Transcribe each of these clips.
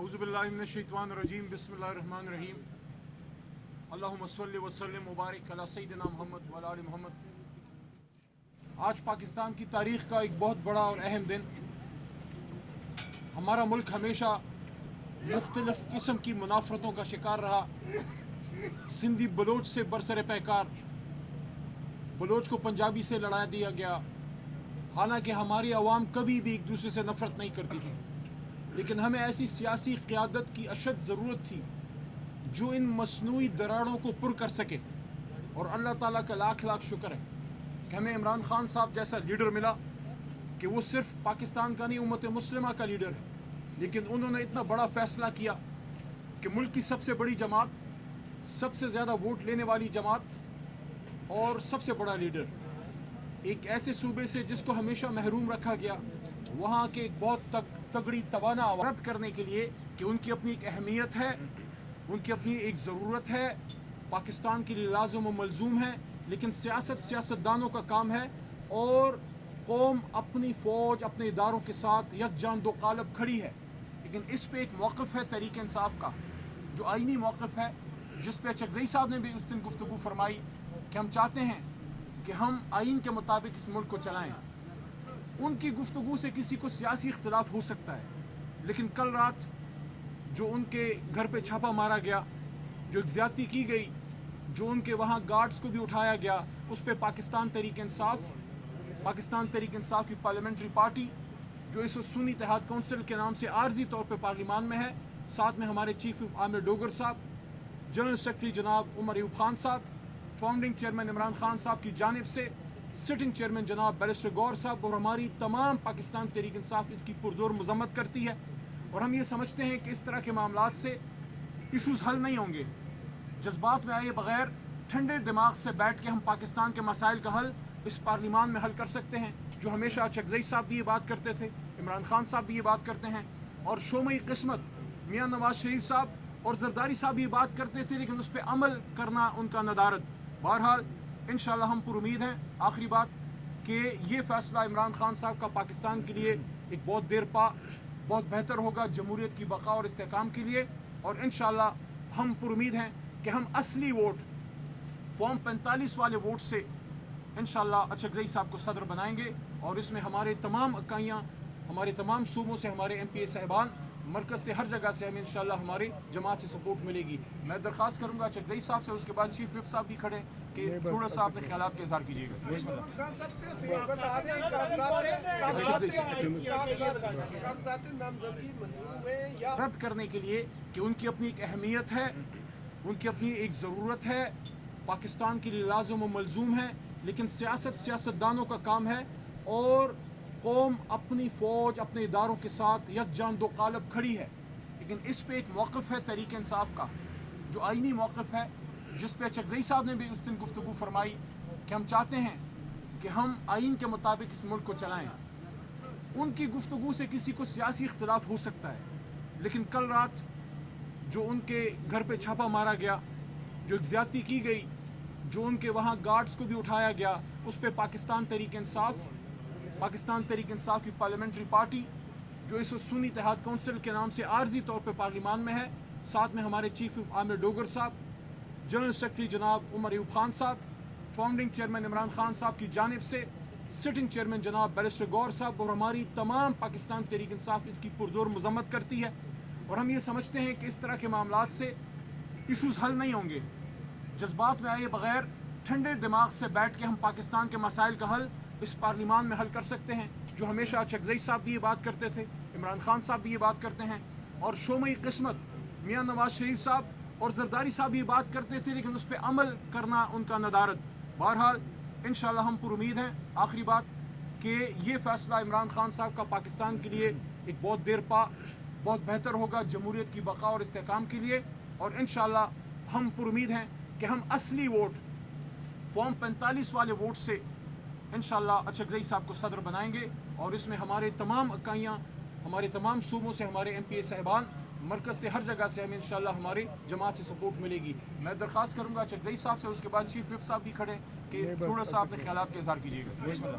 औज़ुबिल्लाहि मिनश्शैतानिर्रजीम बिस्मिल्लाहिर्रहमानिर्रहीम अल्लाहुम्मा सल्लि व सल्लिम मुबारक अला सय्यिदिना मुहम्मद व अला आलि मुहम्मद। आज पाकिस्तान की तारीख़ का एक बहुत बड़ा और अहम दिन। हमारा मुल्क हमेशा मुख्तलिफ़ किस्म की मुनाफ़रतों का शिकार रहा। सिंधी बलोच से बरसरे पैकार, बलोच को पंजाबी से लड़ा दिया गया। हालांकि हमारी आवाम कभी भी एक दूसरे से नफ़रत नहीं करती थी, लेकिन हमें ऐसी सियासी क़ियादत की अशद ज़रूरत थी जो इन मसनूई दरारों को पुर कर सके। और अल्लाह ताला का लाख लाख शुक्र है कि हमें इमरान खान साहब जैसा लीडर मिला कि वो सिर्फ पाकिस्तान का नहीं, उम्मत मुस्लिमा का लीडर है। लेकिन उन्होंने इतना बड़ा फ़ैसला किया कि मुल्क की सबसे बड़ी जमात, सबसे ज़्यादा वोट लेने वाली जमात और सबसे बड़ा लीडर, एक ऐसे सूबे से जिसको हमेशा महरूम रखा गया, वहाँ के एक बहुत तगड़ी तवाना आवाज़ करने के लिए कि उनकी अपनी एक अहमियत है, उनकी अपनी एक ज़रूरत है, पाकिस्तान के लिए लाज़िम व मलज़ूम है। लेकिन सियासतदानों का काम है और कौम अपनी फ़ौज, अपने इदारों के साथ यकजान दो कालब खड़ी है। लेकिन इस पे एक मौक़िफ़ है तहरीक इंसाफ का, जो आइनी मौक़िफ़ है, जिस पे चकज़ई साहब ने भी उस दिन गुफ्तगू फरमाई कि हम चाहते हैं कि हम आइन के मुताबिक इस मुल्क को चलाएं। उनकी गुफ्तगू से किसी को सियासी इख्तिलाफ हो सकता है, लेकिन कल रात जो उनके घर पे छापा मारा गया, जो ज़्यादती की गई, जो उनके वहाँ गार्ड्स को भी उठाया गया, उस पर पाकिस्तान तहरीक इंसाफ की पार्लियामेंट्री पार्टी, जो इस सुन्नी इत्तेहाद कौंसिल के नाम से आर्जी तौर पर पार्लिमान में है, साथ में हमारे चीफ आमिर डोगर साहब, जनरल सेक्रेटरी जनाब उमर अयूब खान साहब, फाउंडिंग चेयरमैन इमरान खान साहब की जानिब से सिटिंग चेयरमैन जनाब बैरिस्टर गौर साहब और हमारी तमाम पाकिस्तान तहरीक इंसाफ इसकी पुरजोर मजम्मत करती है। और हम ये समझते हैं कि इस तरह के मामलात से इशूज़ हल नहीं होंगे। जज्बात में आए बगैर ठंडे दिमाग से बैठ के हम पाकिस्तान के मसाइल का हल इस पार्लिमान में हल कर सकते हैं, जो हमेशा चकज़ई साहब भी ये बात करते थे, इमरान खान साहब भी ये बात करते हैं, और शोमई किस्मत मियाँ नवाज शरीफ साहब और जरदारी साहब भी ये बात करते थे, लेकिन उस पर अमल करना उनका नदारद। बहरहाल इंशाल्लाह हम पुरुमीद हैं, आखिरी बात, कि ये फ़ैसला इमरान खान साहब का पाकिस्तान के लिए एक बहुत देर पा बहुत बेहतर होगा जमहूरियत की बका और इस्तेहकाम के लिए। और इंशाल्लाह हम पुरुमीद हैं कि हम असली वोट फॉर्म 45 वाले वोट से इंशाल्लाह चकज़ई साहब को सदर बनाएंगे। और इसमें हमारे तमाम इकाइयाँ, हमारे तमाम सूबों से हमारे MPA साहिबान, मरकज़ से, हर जगह से हमें इंशाल्लाह हमारी जमात से सपोर्ट मिलेगी। मैं दरख्वास्त करूँगा चकज़ई साहब से, उसके बाद चीफ विप साहब भी खड़े कि थोड़ा सा अपने ख्यालात का इज़हार कीजिएगा। रद्द करने के लिए कि उनकी अपनी एक अहमियत है, उनकी अपनी एक ज़रूरत है, पाकिस्तान के लिए लाज़िम व मलज़ूम है। लेकिन सियासतदानों का काम है और कौम अपनी फ़ौज, अपने इदारों के साथ यकजान दो कालब खड़ी है। लेकिन इस पे एक मौक़िफ़ है तहरीक इंसाफ का, जो आइनी मौक़िफ़ है, जिस पे चकज़ई साहब ने भी उस दिन गुफ्तगू फरमाई कि हम चाहते हैं कि हम आइन के मुताबिक इस मुल्क को चलाएं। उनकी गुफ्तगू से किसी को सियासी इख्तिलाफ हो सकता है, लेकिन कल रात जो उनके घर पे छापा मारा गया, जो ज़्यादती की गई, जो उनके वहाँ गार्ड्स को भी उठाया गया, उस पर पाकिस्तान तहरीक इंसाफ की पार्लियामेंट्री पार्टी, जो इस सुन्नी इत्तेहाद कौंसिल के नाम से आर्जी तौर पर पार्लिमान में है, साथ में हमारे चीफ आमिर डोगर साहब, जनरल सेक्रेटरी जनाब उमर अयूब खान साहब, फाउंडिंग चेयरमैन इमरान खान साहब की जानिब से सिटिंग चेयरमैन जनाब बैरिस्टर गौर साहब और हमारी तमाम पाकिस्तान तहरीक इंसाफ इसकी पुरजोर मजम्मत करती है। और हम ये समझते हैं कि इस तरह के मामलात से इशूज़ हल नहीं होंगे। जज्बात में आए बगैर ठंडे दिमाग से बैठ के हम पाकिस्तान के मसाइल का हल इस पार्लिमान में हल कर सकते हैं, जो हमेशा चकज़ई साहब भी ये बात करते थे, इमरान खान साहब भी ये बात करते हैं, और शोमई किस्मत मियाँ नवाज शरीफ साहब और जरदारी साहब भी ये बात करते थे, लेकिन उस पर अमल करना उनका नदारद। बहरहाल इंशाल्लाह हम पुरुमीद हैं, आखिरी बात, कि ये फ़ैसला इमरान खान साहब का पाकिस्तान के लिए एक बहुत देर पा बहुत बेहतर होगा जमहूरियत की बका और इस्तेहकाम के लिए। और इंशाल्लाह हम पुरुमीद हैं कि हम असली वोट फॉर्म 45 वाले वोट से इंशाल्लाह चकज़ई साहब को सदर बनाएंगे। और इसमें हमारे तमाम इकाइयाँ, ہمارے تمام صوبوں سے ہمارے ایم پی اے صاحبان مرکز سے ہر جگہ سے ہمیں انشاءاللہ ہماری جماعت سے سپورٹ ملے گی. میں درخواست کروں گا چکزئی صاحب سے, اس کے بعد چیف وپ صاحب بھی کھڑے کہ تھوڑا سا اپنے خیالات کا اظہار کیجیے گا. بسم اللہ.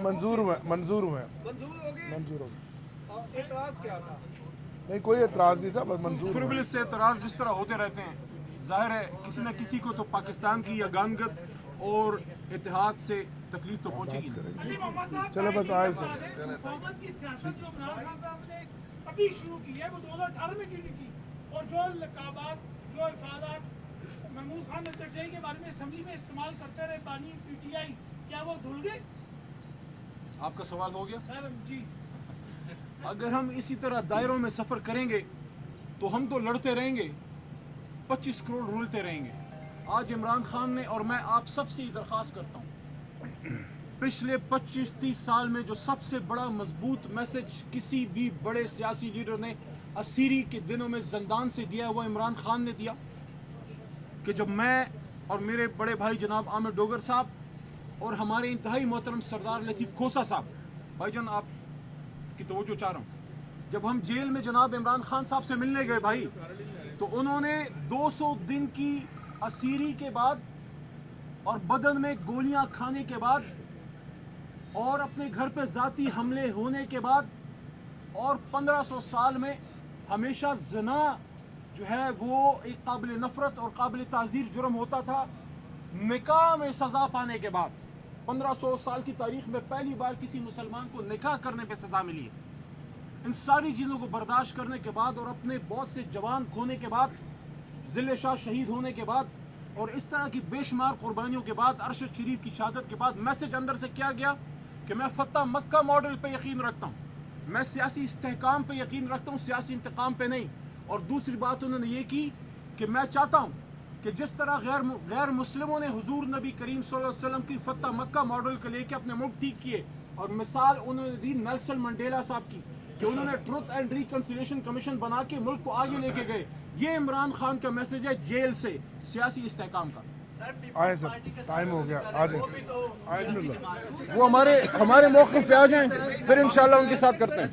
منظور ہوئے منظور ہو گئے. اعتراض کیا تھا؟ نہیں کوئی اعتراض نہیں تھا, بس منظور ہوئے. فربلس سے اعتراض جس طرح ہوتے رہتے ہیں, ظاہر ہے کسی نہ کسی کو تو پاکستان کی یگانگت اور اتحاد سے تکلیف تو پہنچے گی. چلو بس آئے سے مفاہمت کی سیاست جو عمران خان صاحب نے ابھی شروع کی ہے وہ 2018 میں کیوں نہیں کی؟ اور جو لقابات, جو الفاظات محمود خان التقوی کے بارے میں اسمبلی میں استعمال کرتے رہے بانی پی ٹی آئی, کیا وہ دھل گئے؟ آپ کا سوال ہو گیا. سر جی, اگر ہم اسی طرح دائروں میں سفر کریں گے تو ہم تو لڑتے رہیں گے, 25 کروڑ رولتے رہیں گے. آج عمران خان نے, اور میں آپ سب سے درخواست کرتا ہوں, پچھلے 25-30 سال میں جو سب سے بڑا مضبوط میسج کسی بھی بڑے سیاسی لیڈر نے اسیری کے دنوں میں زندان سے دیا وہ عمران خان نے دیا, کہ جب میں اور میرے بڑے بھائی جناب عامر ڈوگر صاحب اور ہمارے انتہائی محترم سردار لطیف کھوسا صاحب, بھائی جان آپ کی توجہ چاہ رہا ہوں, جب ہم جیل میں جناب عمران خان صاحب سے ملنے گئے بھائی, تو انہوں نے 200 دن کی اسیری کے بعد اور بدن میں گولیاں کھانے کے بعد اور اپنے گھر پہ ذاتی حملے ہونے کے بعد اور 1500 سال میں ہمیشہ زنا جو ہے وہ ایک قابل نفرت اور قابل تعزیر جرم ہوتا تھا, نکاح میں سزا پانے کے بعد 1500 سال کی تاریخ میں پہلی بار کسی مسلمان کو نکاح کرنے پہ سزا ملی ہے. ان ساری چیزوں کو برداشت کرنے کے بعد اور اپنے بہت سے جوان کھونے کے بعد, ذل شاہ شہید ہونے کے بعد اور اس طرح کی بے شمار قربانیوں کے بعد, ارشد شریف کی شہادت کے بعد, میسج اندر سے کیا گیا کہ میں فتح مکہ ماڈل پہ یقین رکھتا ہوں, میں سیاسی استحکام پہ یقین رکھتا ہوں, سیاسی انتقام پہ نہیں. اور دوسری بات انہوں نے یہ کی کہ میں چاہتا ہوں کہ جس طرح غیر مسلموں نے حضور نبی کریم صلی اللہ علیہ وسلم کی فتح مکہ ماڈل کو لے کے اپنے ملک ٹھیک کیے, اور مثال انہوں نے دی نیلسن منڈیلا صاحب کی کہ انہوں نے ٹروتھ اینڈ ریکنسیلیشن کمیشن بنا کے ملک کو آگے لے کے گئے. یہ عمران خان کا میسج ہے جیل سے سیاسی استحکام کا. آئے سر, ٹائم ہو گیا, آ جائیں. وہ ہمارے موقف پہ آ جائیں, پھر انشاءاللہ ان کے ساتھ کرتے ہیں.